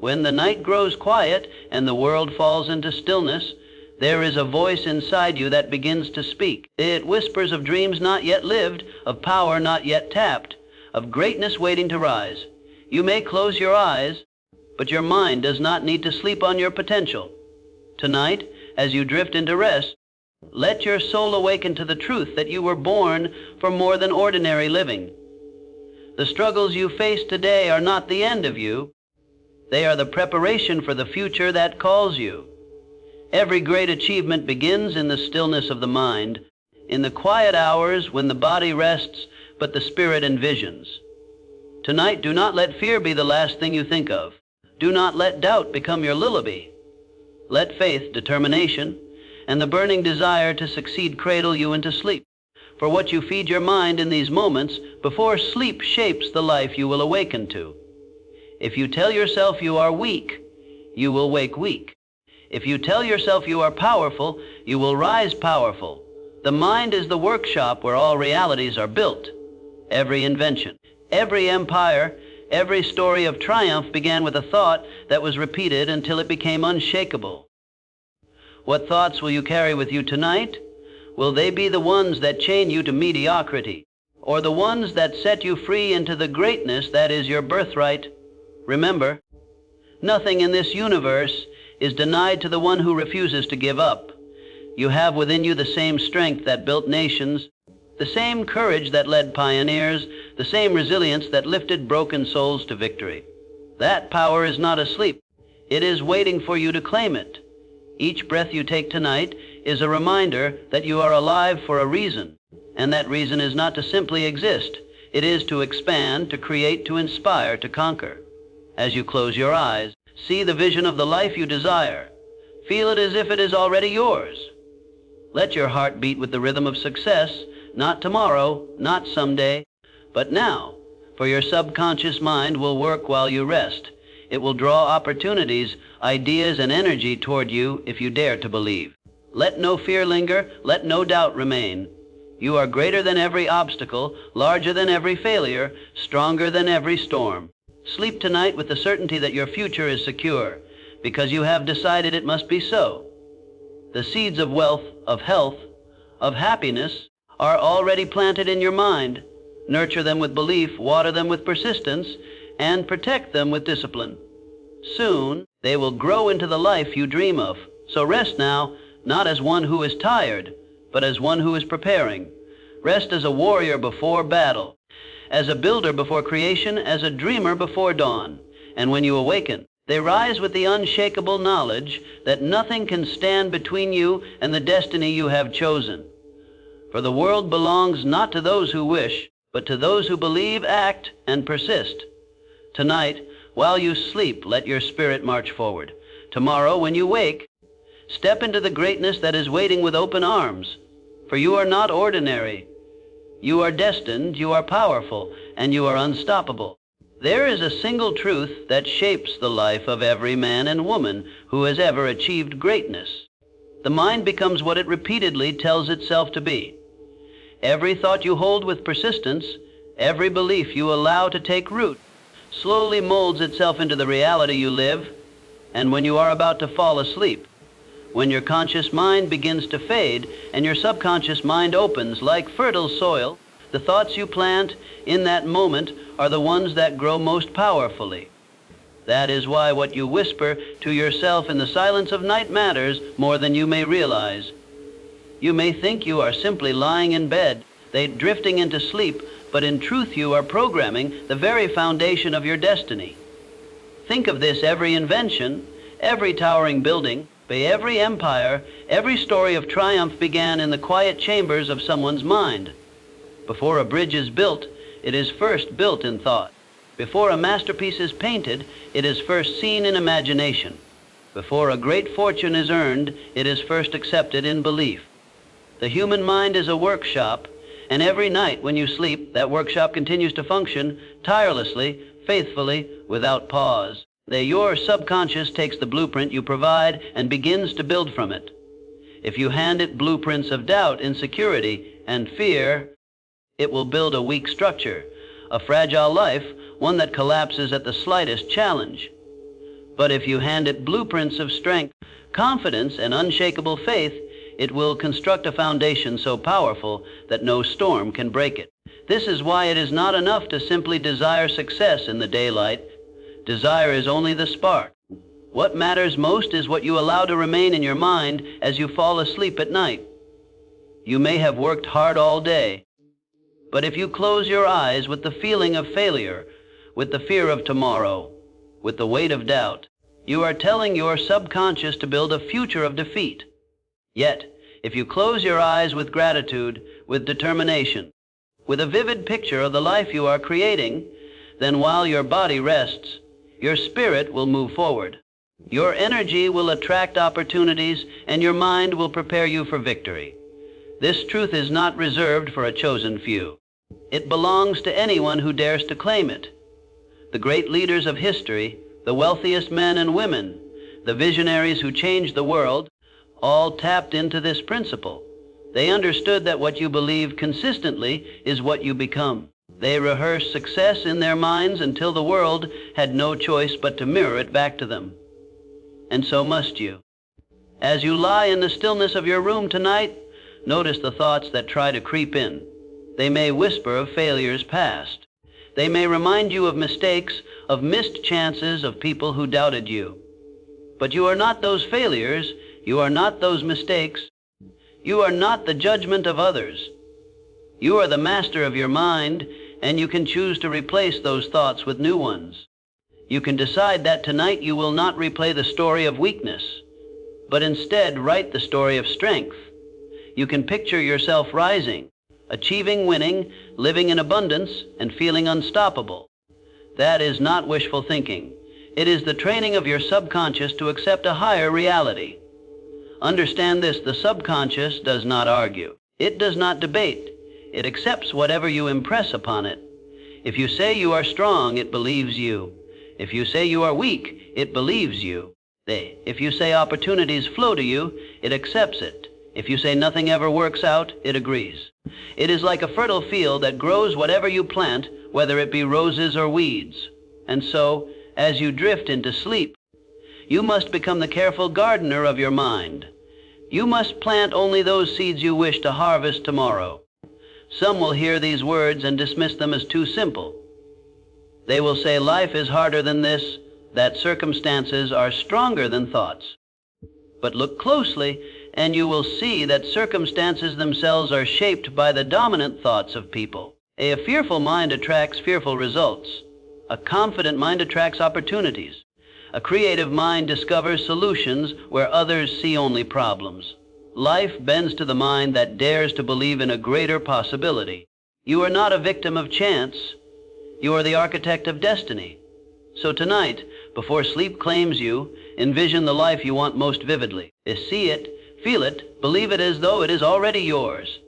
When the night grows quiet and the world falls into stillness, there is a voice inside you that begins to speak. It whispers of dreams not yet lived, of power not yet tapped, of greatness waiting to rise. You may close your eyes, but your mind does not need to sleep on your potential. Tonight, as you drift into rest, let your soul awaken to the truth that you were born for more than ordinary living. The struggles you face today are not the end of you. They are the preparation for the future that calls you. Every great achievement begins in the stillness of the mind, in the quiet hours when the body rests but the spirit envisions. Tonight, do not let fear be the last thing you think of. Do not let doubt become your lullaby. Let faith, determination, and the burning desire to succeed cradle you into sleep. For what you feed your mind in these moments before sleep shapes the life you will awaken to. If you tell yourself you are weak, you will wake weak. If you tell yourself you are powerful, you will rise powerful. The mind is the workshop where all realities are built. Every invention, every empire, every story of triumph began with a thought that was repeated until it became unshakable. What thoughts will you carry with you tonight? Will they be the ones that chain you to mediocrity, or the ones that set you free into the greatness that is your birthright? Remember, nothing in this universe is denied to the one who refuses to give up. You have within you the same strength that built nations, the same courage that led pioneers, the same resilience that lifted broken souls to victory. That power is not asleep. It is waiting for you to claim it. Each breath you take tonight is a reminder that you are alive for a reason, and that reason is not to simply exist. It is to expand, to create, to inspire, to conquer. As you close your eyes, see the vision of the life you desire. Feel it as if it is already yours. Let your heart beat with the rhythm of success, not tomorrow, not someday, but now, for your subconscious mind will work while you rest. It will draw opportunities, ideas, and energy toward you if you dare to believe. Let no fear linger, let no doubt remain. You are greater than every obstacle, larger than every failure, stronger than every storm. Sleep tonight with the certainty that your future is secure, because you have decided it must be so. The seeds of wealth, of health, of happiness are already planted in your mind. Nurture them with belief, water them with persistence, and protect them with discipline. Soon, they will grow into the life you dream of. So rest now, not as one who is tired, but as one who is preparing. Rest as a warrior before battle, as a builder before creation, as a dreamer before dawn. And when you awaken, they rise with the unshakable knowledge that nothing can stand between you and the destiny you have chosen. For the world belongs not to those who wish, but to those who believe, act, and persist. Tonight, while you sleep, let your spirit march forward. Tomorrow, when you wake, step into the greatness that is waiting with open arms. For you are not ordinary. You are destined, you are powerful, and you are unstoppable. There is a single truth that shapes the life of every man and woman who has ever achieved greatness. The mind becomes what it repeatedly tells itself to be. Every thought you hold with persistence, every belief you allow to take root, slowly molds itself into the reality you live. And when you are about to fall asleep, when your conscious mind begins to fade and your subconscious mind opens like fertile soil, the thoughts you plant in that moment are the ones that grow most powerfully. That is why what you whisper to yourself in the silence of night matters more than you may realize. You may think you are simply lying in bed, drifting into sleep, but in truth you are programming the very foundation of your destiny. Think of this: every invention, every towering building, every empire, every story of triumph began in the quiet chambers of someone's mind. Before a bridge is built, it is first built in thought. Before a masterpiece is painted, it is first seen in imagination. Before a great fortune is earned, it is first accepted in belief. The human mind is a workshop, and every night when you sleep, that workshop continues to function tirelessly, faithfully, without pause. Your subconscious takes the blueprint you provide and begins to build from it. If you hand it blueprints of doubt, insecurity, and fear, it will build a weak structure, a fragile life, one that collapses at the slightest challenge. But if you hand it blueprints of strength, confidence, and unshakable faith, it will construct a foundation so powerful that no storm can break it. This is why it is not enough to simply desire success in the daylight. Desire is only the spark. What matters most is what you allow to remain in your mind as you fall asleep at night. You may have worked hard all day, but if you close your eyes with the feeling of failure, with the fear of tomorrow, with the weight of doubt, you are telling your subconscious to build a future of defeat. Yet, if you close your eyes with gratitude, with determination, with a vivid picture of the life you are creating, then while your body rests, your spirit will move forward. Your energy will attract opportunities, and your mind will prepare you for victory. This truth is not reserved for a chosen few. It belongs to anyone who dares to claim it. The great leaders of history, the wealthiest men and women, the visionaries who changed the world, all tapped into this principle. They understood that what you believe consistently is what you become. They rehearsed success in their minds until the world had no choice but to mirror it back to them. And so must you. As you lie in the stillness of your room tonight, notice the thoughts that try to creep in. They may whisper of failures past. They may remind you of mistakes, of missed chances, of people who doubted you. But you are not those failures. You are not those mistakes. You are not the judgment of others. You are the master of your mind, and you can choose to replace those thoughts with new ones. You can decide that tonight you will not replay the story of weakness, but instead write the story of strength. You can picture yourself rising, achieving, winning, living in abundance, and feeling unstoppable. That is not wishful thinking. It is the training of your subconscious to accept a higher reality. Understand this: the subconscious does not argue. It does not debate. It accepts whatever you impress upon it. If you say you are strong, it believes you. If you say you are weak, it believes you. If you say opportunities flow to you, it accepts it. If you say nothing ever works out, it agrees. It is like a fertile field that grows whatever you plant, whether it be roses or weeds. And so, as you drift into sleep, you must become the careful gardener of your mind. You must plant only those seeds you wish to harvest tomorrow. Some will hear these words and dismiss them as too simple. They will say life is harder than this, that circumstances are stronger than thoughts. But look closely, and you will see that circumstances themselves are shaped by the dominant thoughts of people. A fearful mind attracts fearful results. A confident mind attracts opportunities. A creative mind discovers solutions where others see only problems. Life bends to the mind that dares to believe in a greater possibility. You are not a victim of chance. You are the architect of destiny. So tonight, before sleep claims you, envision the life you want most vividly. See it, feel it, believe it as though it is already yours.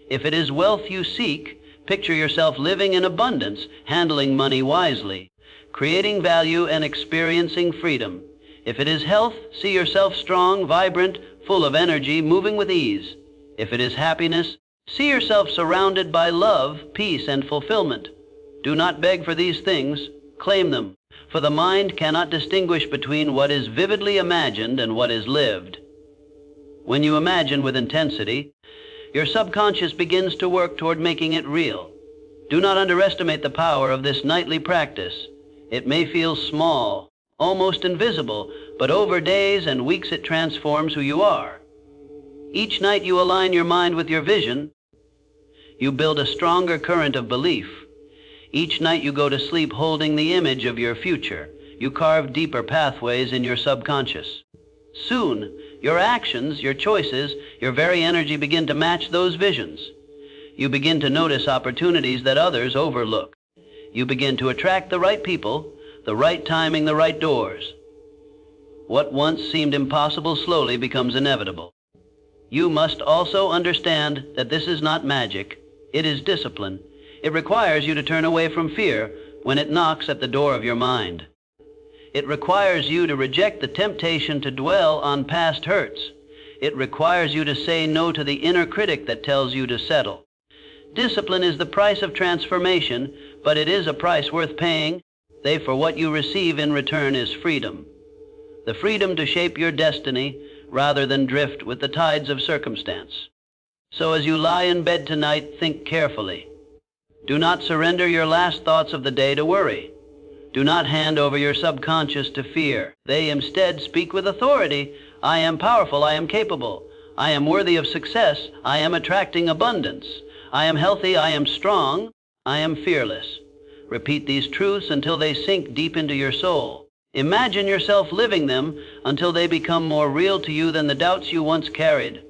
If it is wealth you seek, picture yourself living in abundance, handling money wisely, creating value and experiencing freedom. If it is health, see yourself strong, vibrant, full of energy, moving with ease. If it is happiness, see yourself surrounded by love, peace, and fulfillment. Do not beg for these things, claim them, for the mind cannot distinguish between what is vividly imagined and what is lived. When you imagine with intensity, your subconscious begins to work toward making it real. Do not underestimate the power of this nightly practice. It may feel small, almost invisible, but over days and weeks it transforms who you are. Each night you align your mind with your vision. You build a stronger current of belief. Each night you go to sleep holding the image of your future. You carve deeper pathways in your subconscious. Soon, your actions, your choices, your very energy begin to match those visions. You begin to notice opportunities that others overlook. You begin to attract the right people, the right timing, the right doors. What once seemed impossible slowly becomes inevitable. You must also understand that this is not magic. It is discipline. It requires you to turn away from fear when it knocks at the door of your mind. It requires you to reject the temptation to dwell on past hurts. It requires you to say no to the inner critic that tells you to settle. Discipline is the price of transformation, but it is a price worth paying. For what you receive in return is freedom. the freedom to shape your destiny rather than drift with the tides of circumstance. So as you lie in bed tonight, think carefully. Do not surrender your last thoughts of the day to worry. Do not hand over your subconscious to fear. They instead speak with authority. I am powerful, I am capable. I am worthy of success, I am attracting abundance. I am healthy, I am strong, I am fearless. Repeat these truths until they sink deep into your soul. Imagine yourself living them until they become more real to you than the doubts you once carried.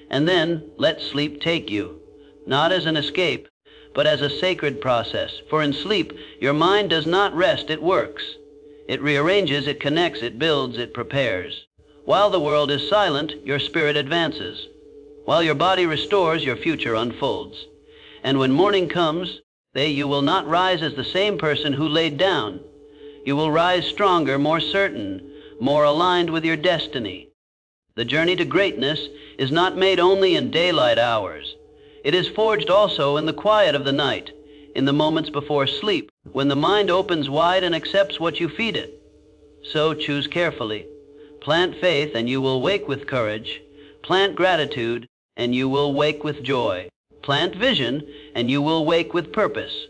And then let sleep take you, not as an escape, but as a sacred process. For in sleep, your mind does not rest, it works. It rearranges, it connects, it builds, it prepares. While the world is silent, your spirit advances. While your body restores, your future unfolds. And when morning comes, you will not rise as the same person who laid down. You will rise stronger, more certain, more aligned with your destiny. The journey to greatness is not made only in daylight hours. It is forged also in the quiet of the night, in the moments before sleep, when the mind opens wide and accepts what you feed it. So choose carefully. Plant faith and you will wake with courage. Plant gratitude and you will wake with joy. Plant vision and you will wake with purpose.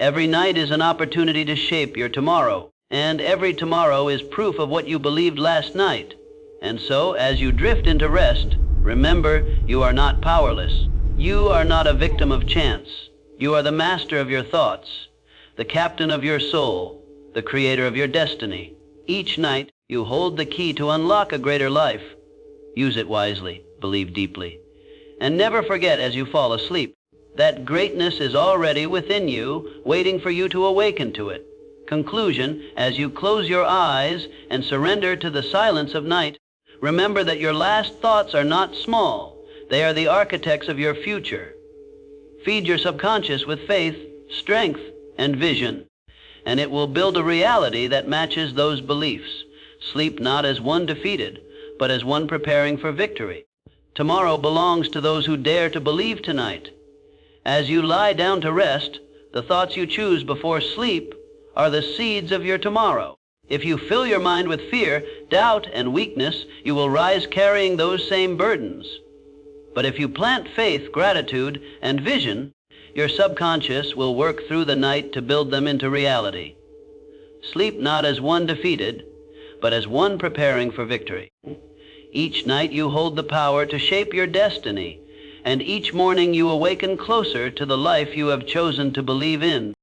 Every night is an opportunity to shape your tomorrow, and every tomorrow is proof of what you believed last night. And so, as you drift into rest, remember, you are not powerless. You are not a victim of chance. You are the master of your thoughts, the captain of your soul, the creator of your destiny. Each night, you hold the key to unlock a greater life. Use it wisely, believe deeply, and never forget as you fall asleep that greatness is already within you, waiting for you to awaken to it. Conclusion, as you close your eyes and surrender to the silence of night, remember that your last thoughts are not small. They are the architects of your future. Feed your subconscious with faith, strength, and vision, and it will build a reality that matches those beliefs. Sleep not as one defeated, but as one preparing for victory. Tomorrow belongs to those who dare to believe tonight. As you lie down to rest, the thoughts you choose before sleep are the seeds of your tomorrow. If you fill your mind with fear, doubt, and weakness, you will rise carrying those same burdens. But if you plant faith, gratitude, and vision, your subconscious will work through the night to build them into reality. Sleep not as one defeated, but as one preparing for victory. Each night you hold the power to shape your destiny, and each morning you awaken closer to the life you have chosen to believe in.